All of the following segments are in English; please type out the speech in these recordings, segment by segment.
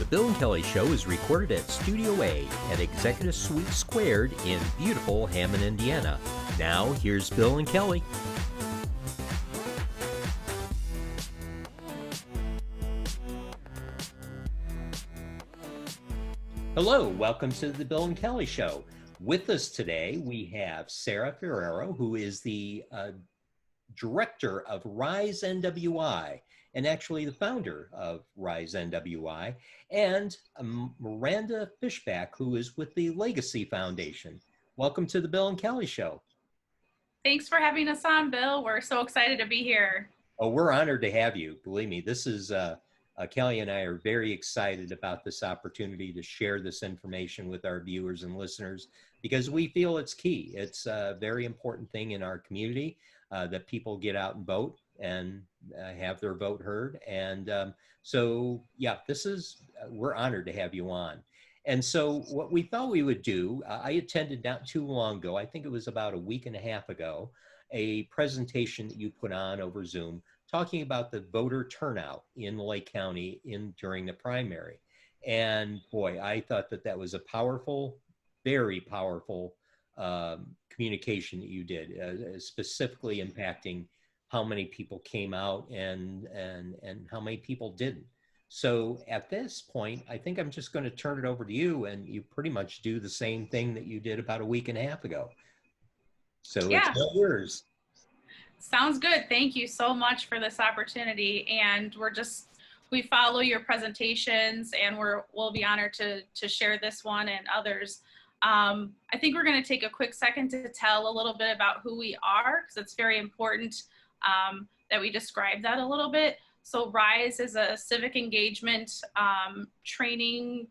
The Bill and Kelly Show is recorded at Studio A at Executive Suite Squared in beautiful Hammond, Indiana. Now, here's Bill and Kelly. Hello, welcome to the Bill and Kelly Show. With us today, we have Sarah Ferraro, who is the director of Rise NWI, and actually the founder of Rise NWI, and Miranda Fishback, who is with the Legacy Foundation. Welcome to the Bill and Kelly Show. Thanks for having us on, Bill. We're so excited to be here. Oh, we're honored to have you. Believe me, this is Kelly and I are very excited about this opportunity to share this information with our viewers and listeners because we feel it's key. It's a very important thing in our community that people get out and vote and have their vote heard. And so, yeah, we're honored to have you on. And so what we thought we would do, I attended not too long ago, I think it was about a week and a half ago, a presentation that you put on over Zoom talking about the voter turnout in Lake County during the primary. And boy, I thought that was a powerful, very powerful communication that you did, specifically impacting how many people came out and how many people didn't. So at this point, I think I'm just going to turn it over to you, and you pretty much do the same thing that you did about a week and a half ago. So yeah. It's all yours. Sounds good. Thank you so much for this opportunity. And we follow your presentations, and we'll be honored to share this one and others. I think we're going to take a quick second to tell a little bit about who we are, because it's very important that we describe that a little bit. So RISE is a civic engagement training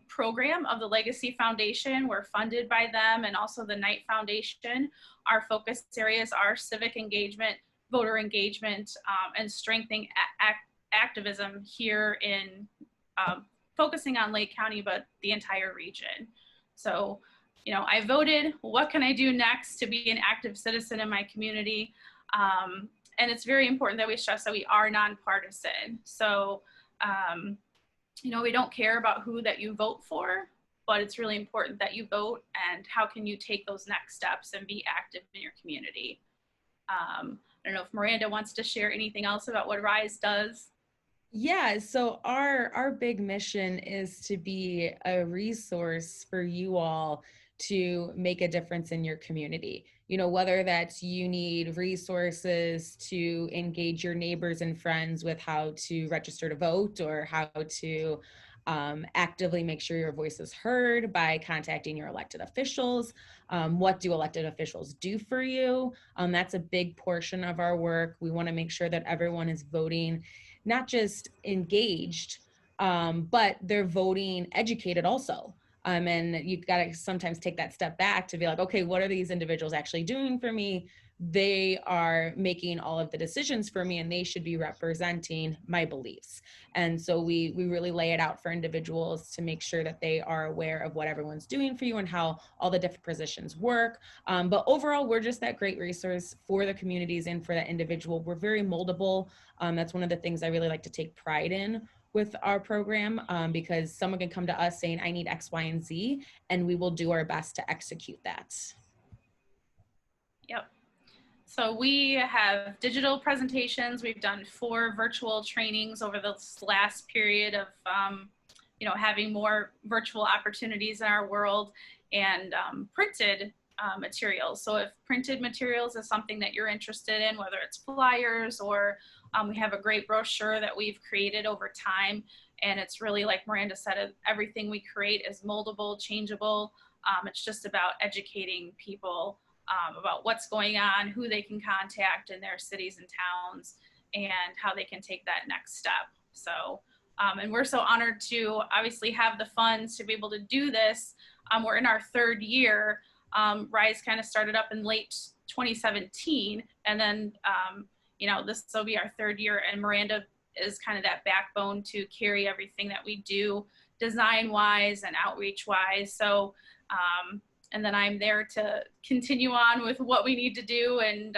program of the Legacy Foundation. We're funded by them and also the Knight Foundation. Our focus areas are civic engagement, voter engagement, and strengthening activism here in focusing on Lake County, but the entire region. So, I voted. What can I do next to be an active citizen in my community? And it's very important that we stress that we are nonpartisan. So, we don't care about who that you vote for, but it's really important that you vote, and how can you take those next steps and be active in your community. I don't know if Miranda wants to share anything else about what RISE does. Yeah, so our big mission is to be a resource for you all to make a difference in your community. Whether that's you need resources to engage your neighbors and friends with how to register to vote, or how to actively make sure your voice is heard by contacting your elected officials. What do elected officials do for you? That's a big portion of our work. We want to make sure that everyone is voting not just engaged, but they're voting educated also. And you've got to sometimes take that step back to be like, okay, what are these individuals actually doing for me? They are making all of the decisions for me, and they should be representing my beliefs. And so we really lay it out for individuals to make sure that they are aware of what everyone's doing for you and how all the different positions work. But overall, we're just that great resource for the communities and for that individual. We're very moldable. That's one of the things I really like to take pride in with our program, because someone can come to us saying, I need X, Y, and Z, and we will do our best to execute that. Yep. So we have digital presentations. We've done 4 virtual trainings over this last period of, having more virtual opportunities in our world, and printed materials. So if printed materials is something that you're interested in, whether it's flyers or we have a great brochure that we've created over time, and it's really, like Miranda said, everything we create is moldable, changeable. It's just about educating people about what's going on, who they can contact in their cities and towns, and how they can take that next step. So, and we're so honored to obviously have the funds to be able to do this. We're in our 3rd year. RISE kind of started up in late 2017, and then, this will be our 3rd year, and Miranda is kind of that backbone to carry everything that we do design-wise and outreach-wise. So, and then I'm there to continue on with what we need to do, and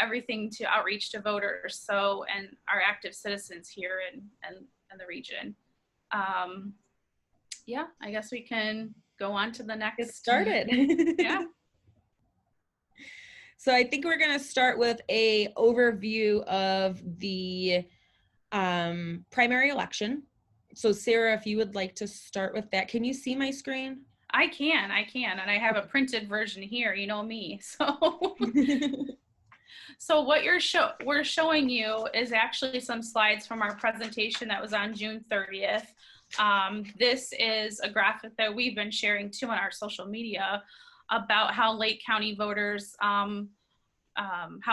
everything to outreach to voters, and our active citizens here in the region. Yeah, I guess we can go on to the next. Get started. Yeah. So I think we're going to start with a overview of the primary election. So Sarah, if you would like to start with that, can you see my screen? I can, and I have a printed version here, you know me, so. So what we're showing you is actually some slides from our presentation that was on June 30th. This is a graphic that we've been sharing too on our social media about how Lake County voters, how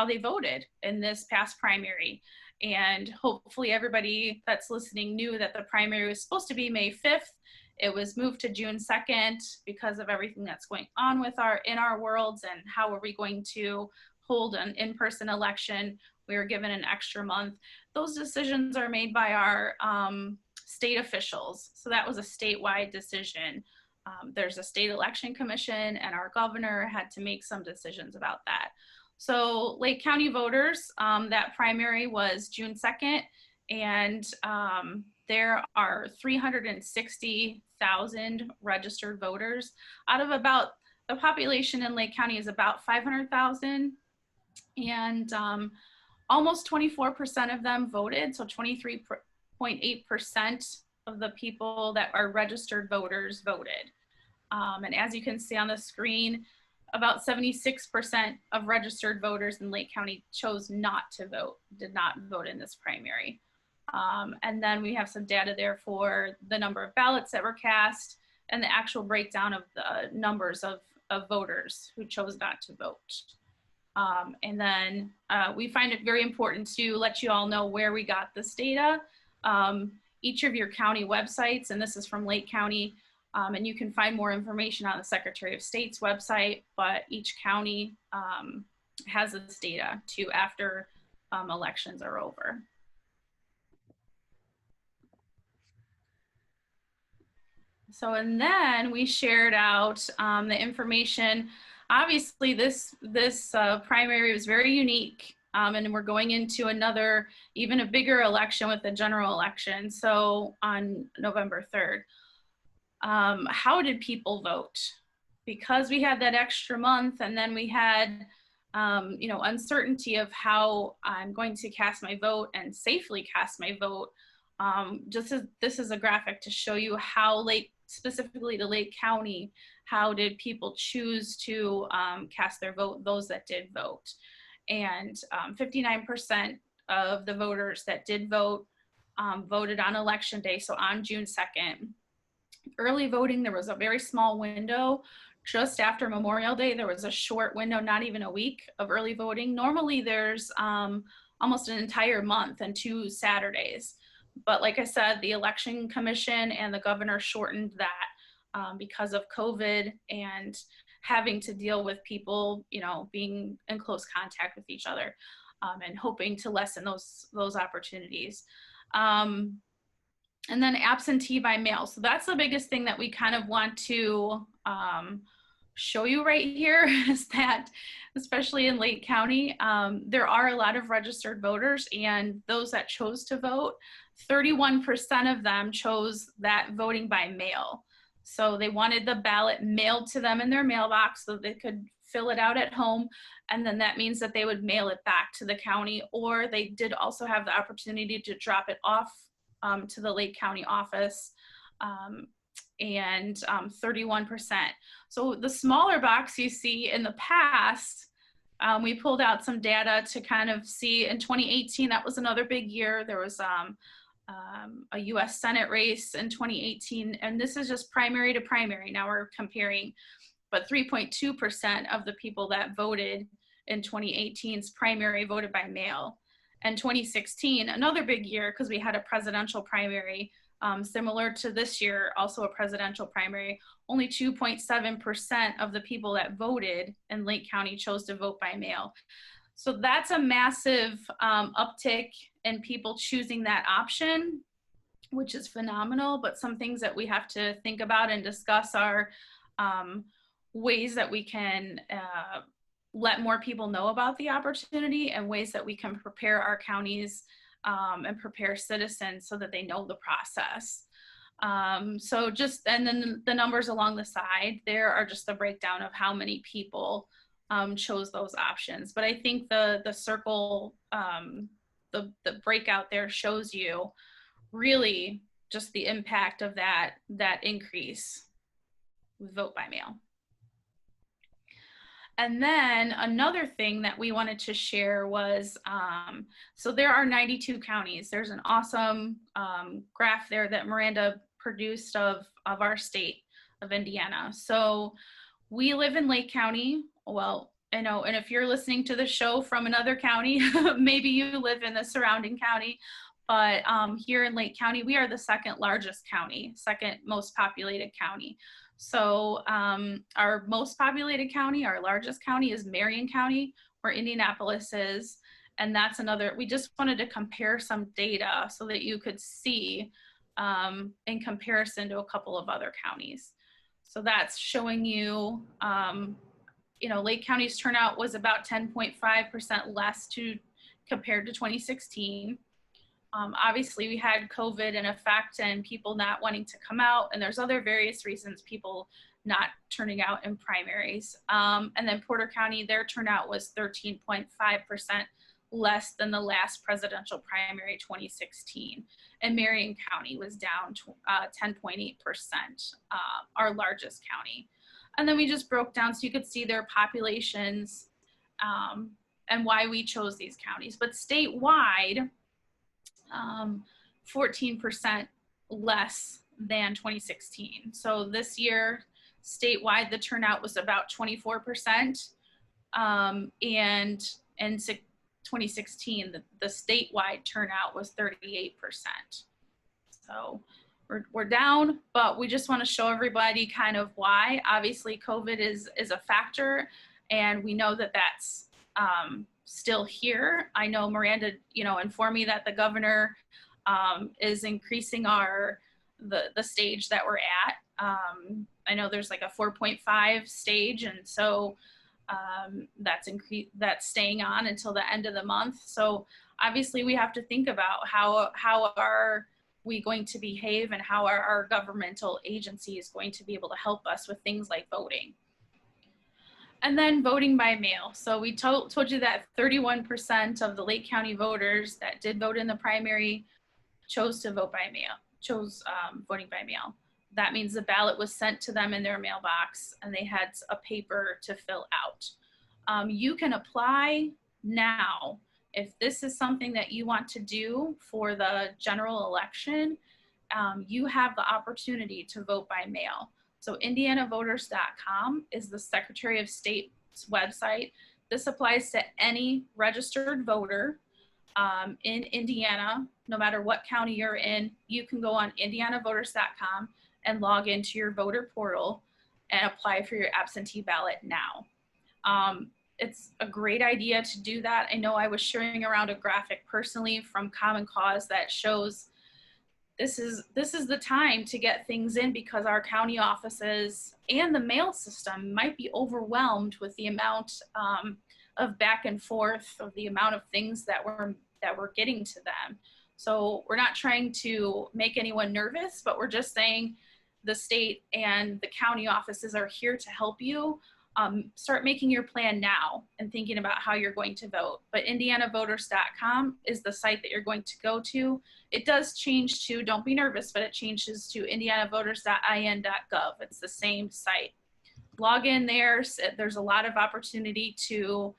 they voted in this past primary. And hopefully everybody that's listening knew that the primary was supposed to be May 5th. It was moved to June 2nd because of everything that's going on with in our worlds and how are we going to hold an in-person election. We were given an extra month. Those decisions are made by our state officials. So that was a statewide decision. There's a state election commission and our governor had to make some decisions about that. So Lake County voters, that primary was June 2nd, and there are 360,000 registered voters out of about, the population in Lake County is about 500,000, and almost 24% of them voted, so 23.8% of the people that are registered voters voted. And as you can see on the screen, about 76% of registered voters in Lake County chose not to vote, did not vote in this primary. And then we have some data there for the number of ballots that were cast and the actual breakdown of the numbers of voters who chose not to vote. And then we find it very important to let you all know where we got this data. Each of your county websites, and this is from Lake County, and you can find more information on the Secretary of State's website, but each county has this data too after elections are over. So, and then we shared out the information. Obviously, this primary was very unique, and we're going into another, even a bigger election with the general election. So on November 3rd. How did people vote? Because we had that extra month and then we had, you know, uncertainty of how I'm going to cast my vote and safely cast my vote. This is a graphic to show you how specifically to Lake County, how did people choose to cast their vote, those that did vote. And 59% of the voters that did vote voted on election day, so on June 2nd. Early voting, there was a very small window. Just after Memorial Day, there was a short window, not even a week of early voting. Normally there's almost an entire month and 2 Saturdays. But like I said, the election commission and the governor shortened that because of COVID and having to deal with people, you know, being in close contact with each other and hoping to lessen those opportunities. And then absentee by mail. So that's the biggest thing that we kind of want to show you right here is that, especially in Lake County, there are a lot of registered voters, and those that chose to vote, 31% of them chose that voting by mail. So they wanted the ballot mailed to them in their mailbox so they could fill it out at home, and then that means that they would mail it back to the county, or they did also have the opportunity to drop it off to the Lake County office, and 31%. So the smaller box you see in the past, we pulled out some data to kind of see in 2018, that was another big year. There was a US Senate race in 2018, and this is just primary to primary. Now we're comparing, but 3.2% of the people that voted in 2018's primary voted by mail. And 2016, another big year because we had a presidential primary, similar to this year, also a presidential primary. Only 2.7% of the people that voted in Lake County chose to vote by mail. So that's a massive uptick in people choosing that option, which is phenomenal. But some things that we have to think about and discuss are ways that we can let more people know about the opportunity and ways that we can prepare our counties and prepare citizens so that they know the process. So just, and then the numbers along the side there are just the breakdown of how many people chose those options. But I think the circle, the breakout there shows you really just the impact of that increase with vote by mail. And then another thing that we wanted to share was, so there are 92 counties. There's an awesome graph there that Miranda produced of our state of Indiana. So we live in Lake County. Well, I know, and if you're listening to the show from another county, maybe you live in the surrounding county. But here in Lake County, we are the second largest county, second most populated county. So our most populated county, our largest county is Marion County, where Indianapolis is. And that's another, we just wanted to compare some data so that you could see in comparison to a couple of other counties. So that's showing you, you know, Lake County's turnout was about 10.5% less compared to 2016. Obviously, we had COVID in effect and people not wanting to come out, and there's other various reasons people not turning out in primaries. And then Porter County, their turnout was 13.5% less than the last presidential primary 2016. And Marion County was down 10.8%, our largest county. And then we just broke down so you could see their populations and why we chose these counties. But statewide, 14% less than 2016. So this year, statewide, the turnout was about 24%. And in 2016, the statewide turnout was 38%. So we're down, but we just want to show everybody kind of why. Obviously, COVID is a factor, and we know that that's still here. I know Miranda, you know, informed me that the governor is increasing the stage that we're at. I know there's like a 4.5 stage, and so that's staying on until the end of the month. So obviously we have to think about how are we going to behave, and how are our governmental agencies going to be able to help us with things like voting. And then voting by mail. So we told you that 31% of the Lake County voters that did vote in the primary chose to vote by mail, chose voting by mail. That means the ballot was sent to them in their mailbox and they had a paper to fill out. You can apply now. If this is something that you want to do for the general election, you have the opportunity to vote by mail. So IndianaVoters.com is the Secretary of State's website. This applies to any registered voter in Indiana, no matter what county you're in. You can go on IndianaVoters.com and log into your voter portal and apply for your absentee ballot now. It's a great idea to do that. I know I was sharing around a graphic personally from Common Cause that shows this is the time to get things in, because our county offices and the mail system might be overwhelmed with the amount of back and forth, of the amount of things that we're getting to them. So we're not trying to make anyone nervous, but we're just saying the state and the county offices are here to help you. Start making your plan now and thinking about how you're going to vote. But IndianaVoters.com is the site that you're going to go to. It does change to, don't be nervous, but it changes to IndianaVoters.in.gov. It's the same site. Log in there. There's a lot of opportunity to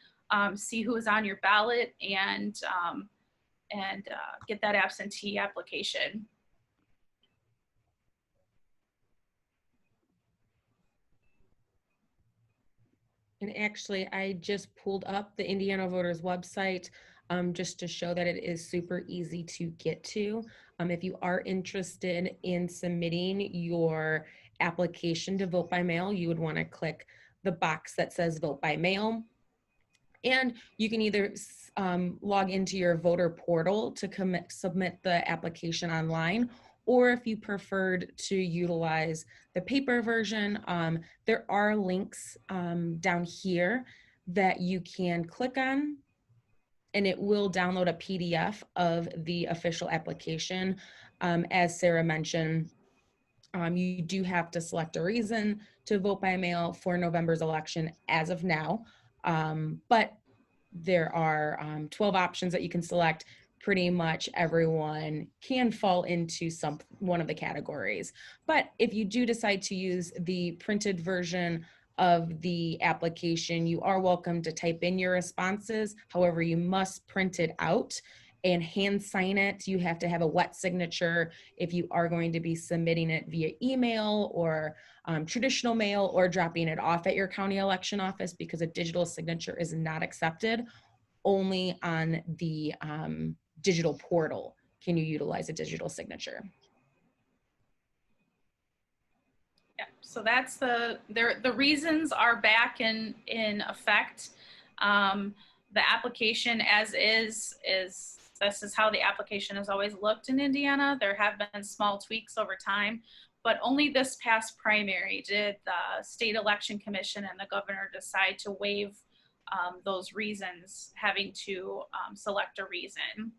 see who is on your ballot and get that absentee application. And actually, I just pulled up the Indiana Voters website just to show that it is super easy to get to. If you are interested in submitting your application to vote by mail, you would want to click the box that says vote by mail. And you can either log into your voter portal to submit the application online, or if you preferred to utilize the paper version, there are links down here that you can click on, and it will download a PDF of the official application. As Sarah mentioned, You do have to select a reason to vote by mail for November's election as of now. But there are 12 options that you can select. Pretty much everyone can fall into one of the categories. But if you do decide to use the printed version of the application, you are welcome to type in your responses. However, you must print it out and hand sign it. You have to have a wet signature if you are going to be submitting it via email or traditional mail, or dropping it off at your county election office, because a digital signature is not accepted. Only on the digital portal can you utilize a digital signature. Yeah, so that's the reasons are back in effect. The application as is this is how the application has always looked in Indiana. There have been small tweaks over time, but only this past primary did the State Election Commission and the governor decide to waive those reasons, having to select a reason.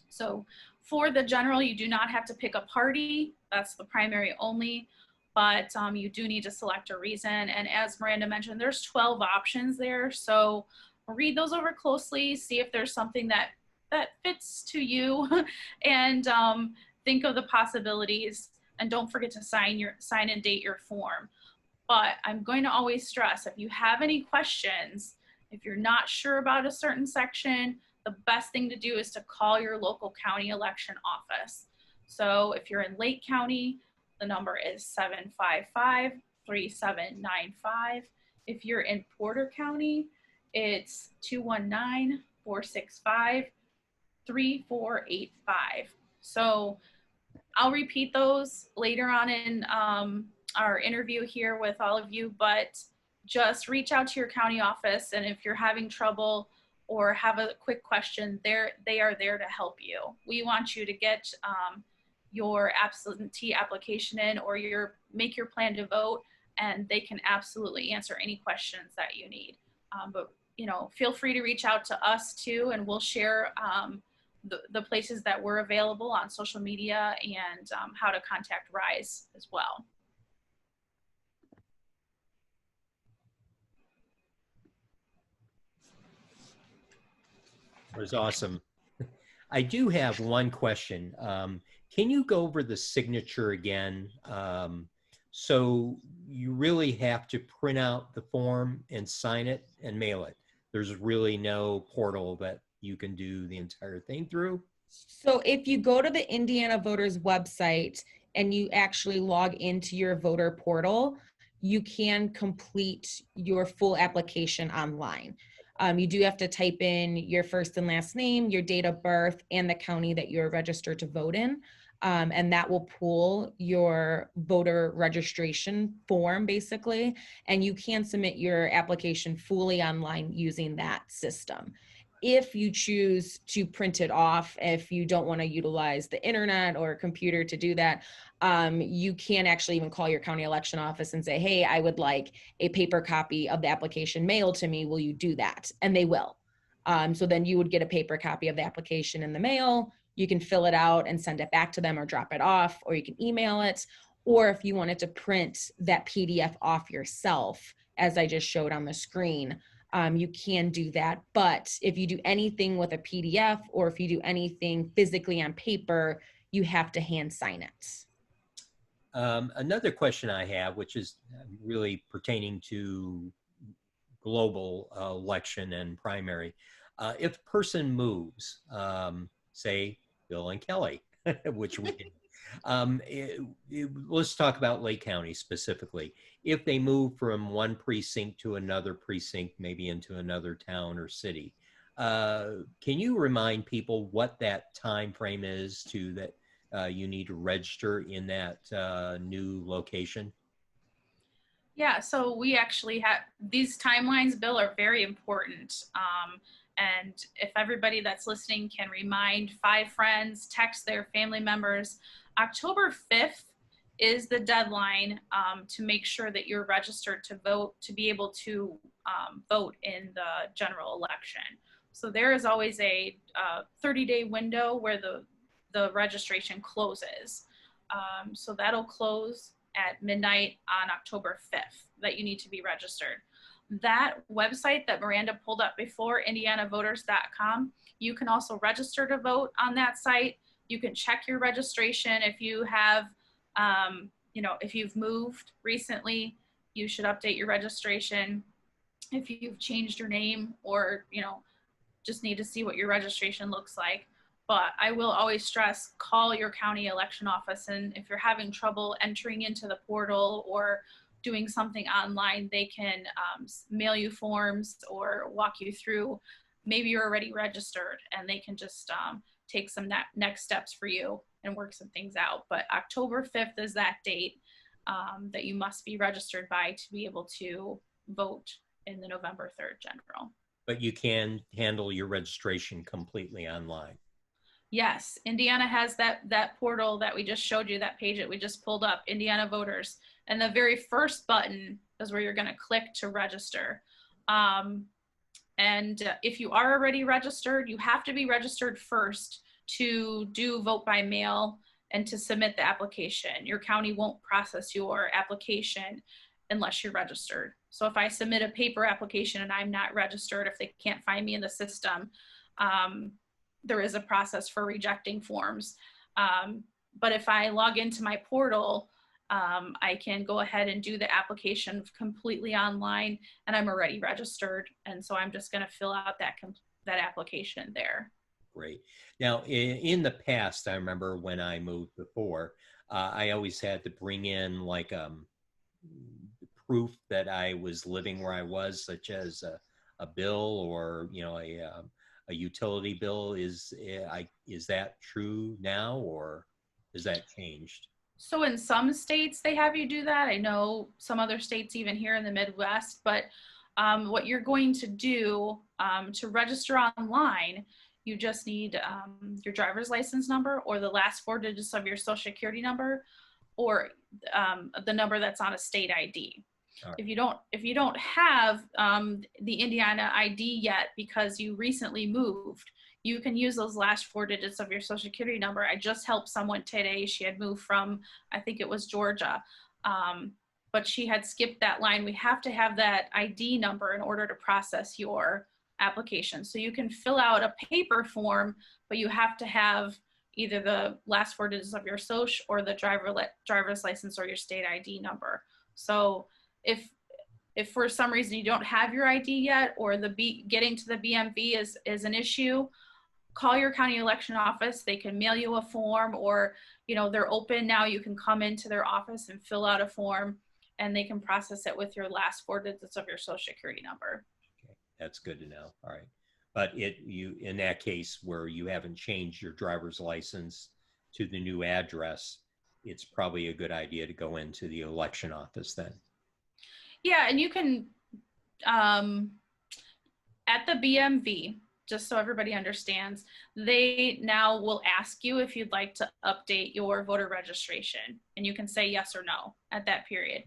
So for the general, you do not have to pick a party. That's the primary only, but you do need to select a reason. And as Miranda mentioned, there's 12 options there. So read those over closely, see if there's something that fits to you, and think of the possibilities. And don't forget to sign and date your form. But I'm going to always stress, if you have any questions, if you're not sure about a certain section, the best thing to do is to call your local county election office. So if you're in Lake County, the number is 755-3795. If you're in Porter County, it's 219-465-3485. So I'll repeat those later on in our interview here with all of you, but just reach out to your county office, and if you're having trouble or have a quick question, they are there to help you. We want you to get your absentee application in, or make your plan to vote, and they can absolutely answer any questions that you need. But feel free to reach out to us too, and we'll share the places that we're available on social media, and how to contact RISE as well. It was awesome. I do have one question. Can you go over the signature again? So you really have to print out the form and sign it and mail it. There's really no portal that you can do the entire thing through? So if you go to the Indiana Voters website and you actually log into your voter portal, you can complete your full application online. You do have to type in your first and last name, your date of birth, and the county that you're registered to vote in. And that will pull your voter registration form, basically, and you can submit your application fully online using that system. If you choose to print it off, if you don't want to utilize the internet or computer to do that, you can actually even call your county election office and say, hey, I would like a paper copy of the application mailed to me. Will you do that? And they will. So then you would get a paper copy of the application in the mail. You can fill it out and send it back to them, or drop it off, or you can email it. Or if you wanted to print that PDF off yourself, as I just showed on the screen, you can do that. But if you do anything with a PDF, or if you do anything physically on paper, you have to hand sign it. Another question I have, which is really pertaining to global election and primary. If a person moves, say Bill and Kelly, which we did, let's talk about Lake County specifically. If they move from one precinct to another precinct, maybe into another town or city, can you remind people what that time frame is to that you need to register in that new location? Yeah, so we actually have these timelines, Bill, are very important. And if everybody that's listening can remind 5 friends, text their family members, October 5th is the deadline to make sure that you're registered to vote, to be able to vote in the general election. So there is always a 30-day window where the registration closes. So that'll close at midnight on October 5th that you need to be registered. That website that Miranda pulled up before, indianavoters.com, you can also register to vote on that site. You can check your registration. If you have, if you've moved recently, you should update your registration. If you've changed your name or, just need to see what your registration looks like. But I will always stress, call your county election office. And if you're having trouble entering into the portal or doing something online, they can mail you forms or walk you through. Maybe you're already registered and they can just take some next steps for you and work some things out. But October 5th is that date that you must be registered by to be able to vote in the November 3rd general. But you can handle your registration completely online. Yes, Indiana has that portal that we just showed you, that page that we just pulled up, Indiana Voters. And the very first button is where you're going to click to register. If you are already registered, you have to be registered first to do vote by mail and to submit the application. Your county won't process your application unless you're registered. So if I submit a paper application and I'm not registered, if they can't find me in the system, there is a process for rejecting forms. But if I log into my portal, I can go ahead and do the application completely online, and I'm already registered. And so I'm just going to fill out that application there. Great. Now, in the past, I remember when I moved before, I always had to bring in like proof that I was living where I was, such as a bill or a utility bill. Is that true now, or has that changed? So in some states they have you do that. I know some other states even here in the Midwest, but what you're going to do to register online, you just need your driver's license number or the last 4 digits of your social security number, or the number that's on a state ID. Right. If you don't have the Indiana ID yet because you recently moved, you can use those last 4 digits of your social security number. I just helped someone today. She had moved from, I think it was Georgia, but she had skipped that line. We have to have that ID number in order to process your application. So you can fill out a paper form, but you have to have either the last 4 digits of your social or the driver's license or your state ID number. So if for some reason you don't have your ID yet, or getting to the BMV is an issue, call your county election office. They can mail you a form, or they're open now. You can come into their office and fill out a form, and they can process it with your last 4 digits of your social security number. Okay, that's good to know. All right, but in that case where you haven't changed your driver's license to the new address, it's probably a good idea to go into the election office then. Yeah, and you can, at the BMV, just so everybody understands, they now will ask you if you'd like to update your voter registration, and you can say yes or no at that period.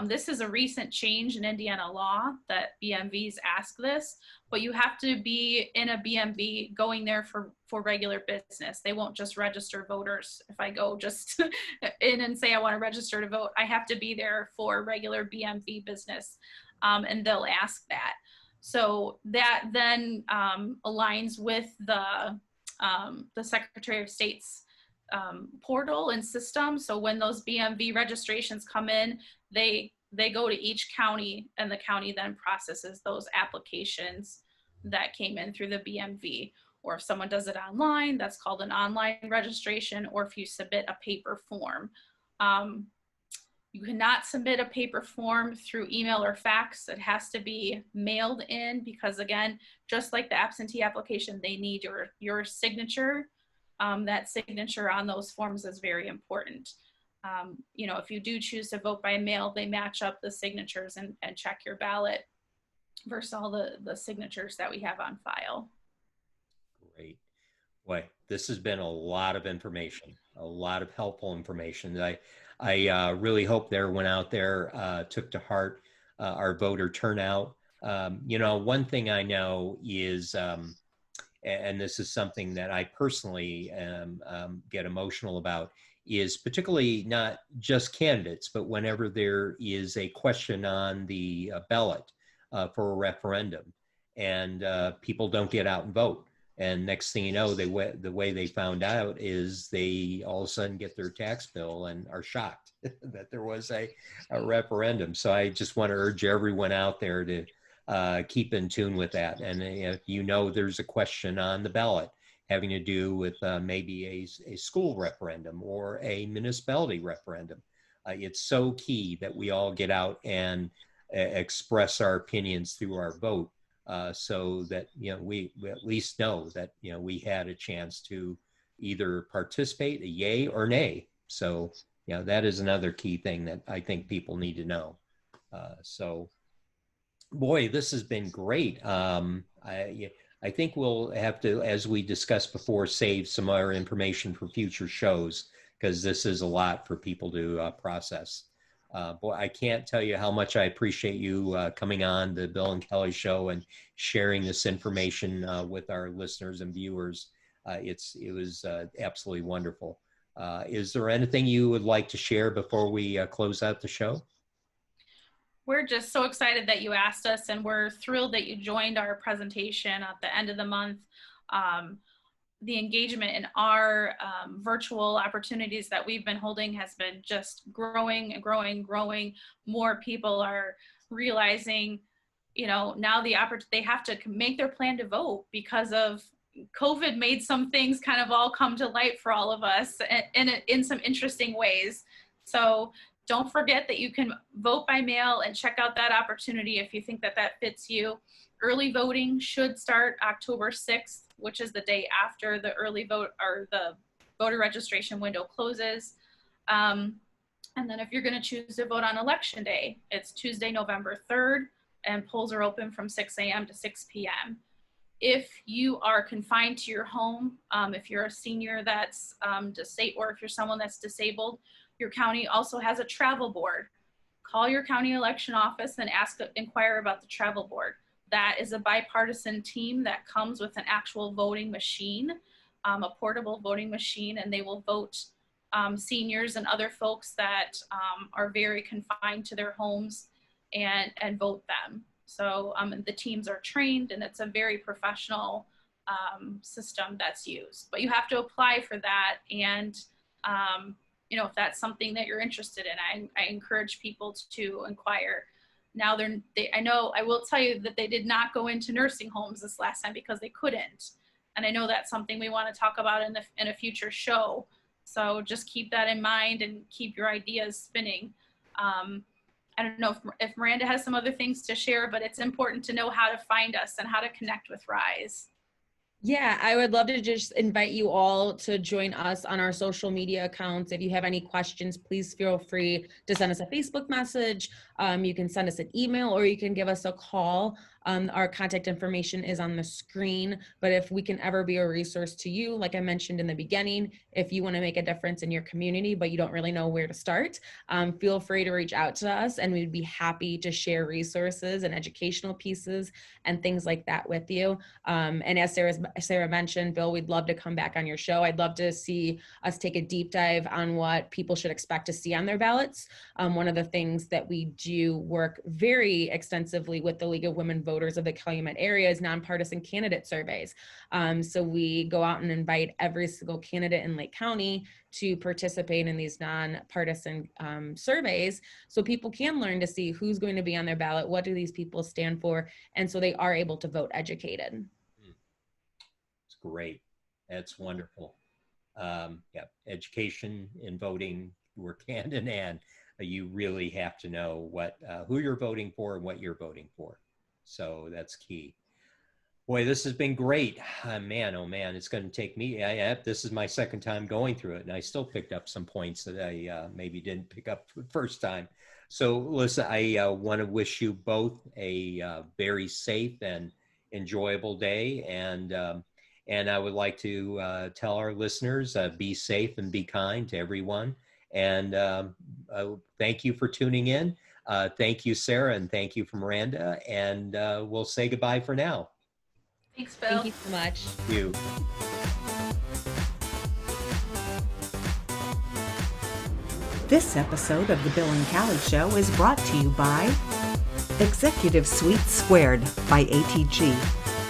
This is a recent change in Indiana law that BMVs ask this, but you have to be in a BMV going there for regular business. They won't just register voters. If I go just in and say I want to register to vote, I have to be there for regular BMV business, and they'll ask that. So that then aligns with the Secretary of State's portal and system. So when those BMV registrations come in, they go to each county, and the county then processes those applications that came in through the BMV. Or if someone does it online, that's called an online registration, or if you submit a paper form. You cannot submit a paper form through email or fax. It has to be mailed in, because again, just like the absentee application, they need your signature. That signature on those forms is very important. If you do choose to vote by mail, they match up the signatures and check your ballot versus all the signatures that we have on file. Great. Boy, this has been a lot of information, a lot of helpful information. I really hope everyone out there took to heart our voter turnout. One thing I know is and this is something that I personally get emotional about, is particularly not just candidates, but whenever there is a question on the ballot for a referendum, and people don't get out and vote. And next thing you know, the way they found out is they all of a sudden get their tax bill and are shocked that there was a referendum. So I just want to urge everyone out there to keep in tune with that. And if you know there's a question on the ballot having to do with maybe a school referendum or a municipality referendum, it's so key that we all get out and express our opinions through our vote. So that, we at least know that, we had a chance to either participate, a yay or nay. So, that is another key thing that I think people need to know. So, boy, this has been great. I think we'll have to, as we discussed before, save some more information for future shows, because this is a lot for people to process. Boy, I can't tell you how much I appreciate you coming on the Bill and Kelly Show and sharing this information with our listeners and viewers. It was absolutely wonderful. Is there anything you would like to share before we close out the show? We're just so excited that you asked us, and we're thrilled that you joined our presentation at the end of the month. The engagement in our virtual opportunities that we've been holding has been just growing and growing. More people are realizing, now they have to make their plan to vote, because of COVID made some things kind of all come to light for all of us in some interesting ways. So don't forget that you can vote by mail and check out that opportunity if you think that fits you. Early voting should start October 6th, which is the day after the early vote or the voter registration window closes. And then if you're going to choose to vote on election day, it's Tuesday, November 3rd, and polls are open from 6 a.m. to 6 p.m. If you are confined to your home, if you're a senior that's disabled, or if you're someone that's disabled, your county also has a travel board. Call your county election office and inquire about the travel board. That is a bipartisan team that comes with an actual voting machine, a portable voting machine, and they will vote seniors and other folks that are very confined to their homes and vote them. So the teams are trained, and it's a very professional system that's used. But you have to apply for that, and if that's something that you're interested in, I encourage people to inquire. Now I will tell you that they did not go into nursing homes this last time because they couldn't. And I know that's something we want to talk about in a future show. So just keep that in mind and keep your ideas spinning. I don't know if Miranda has some other things to share, but it's important to know how to find us and how to connect with RISE. Yeah, I would love to just invite you all to join us on our social media accounts. If you have any questions, please feel free to send us a Facebook message. You can send us an email, or you can give us a call. Our contact information is on the screen, but if we can ever be a resource to you, like I mentioned in the beginning, if you want to make a difference in your community, but you don't really know where to start, feel free to reach out to us, and we'd be happy to share resources and educational pieces and things like that with you. And as Sarah mentioned, Bill, we'd love to come back on your show. I'd love to see us take a deep dive on what people should expect to see on their ballots. One of the things that we do work very extensively with the League of Women Voters of the Calumet area is nonpartisan candidate surveys. So we go out and invite every single candidate in Lake County to participate in these nonpartisan surveys, so people can learn to see who's going to be on their ballot, what do these people stand for, and so they are able to vote educated. It's great. That's wonderful. Yeah, education and voting work hand in hand. You really have to know who you're voting for and what you're voting for. So that's key. Boy, this has been great. Man, oh man, it's going to take me. This is my second time going through it, and I still picked up some points that I maybe didn't pick up the first time. So listen, I want to wish you both a very safe and enjoyable day, and I would like to tell our listeners, be safe and be kind to everyone. And thank you for tuning in. Thank you, Sarah, and thank you for Miranda. And we'll say goodbye for now. Thanks, Bill. Thank you so much. Thank you. This episode of The Bill and Callie Show is brought to you by Executive Suite Squared by ATG,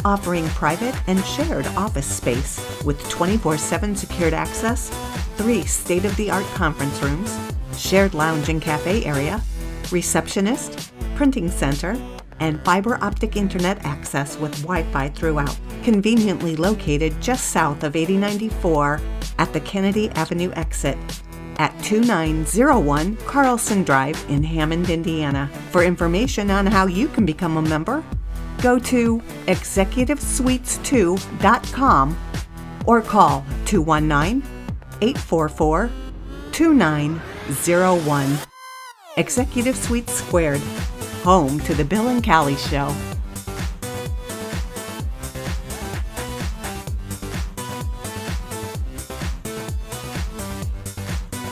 offering private and shared office space with 24/7 secured access, 3 state-of-the-art conference rooms, shared lounge and cafe area, receptionist, printing center, and fiber optic internet access with Wi-Fi throughout. Conveniently located just south of 8094 at the Kennedy Avenue exit at 2901 Carlson Drive in Hammond, Indiana. For information on how you can become a member, go to executivesuites2.com or call 219-844-2901. Executive Suites Squared, home to the Bill and Callie Show.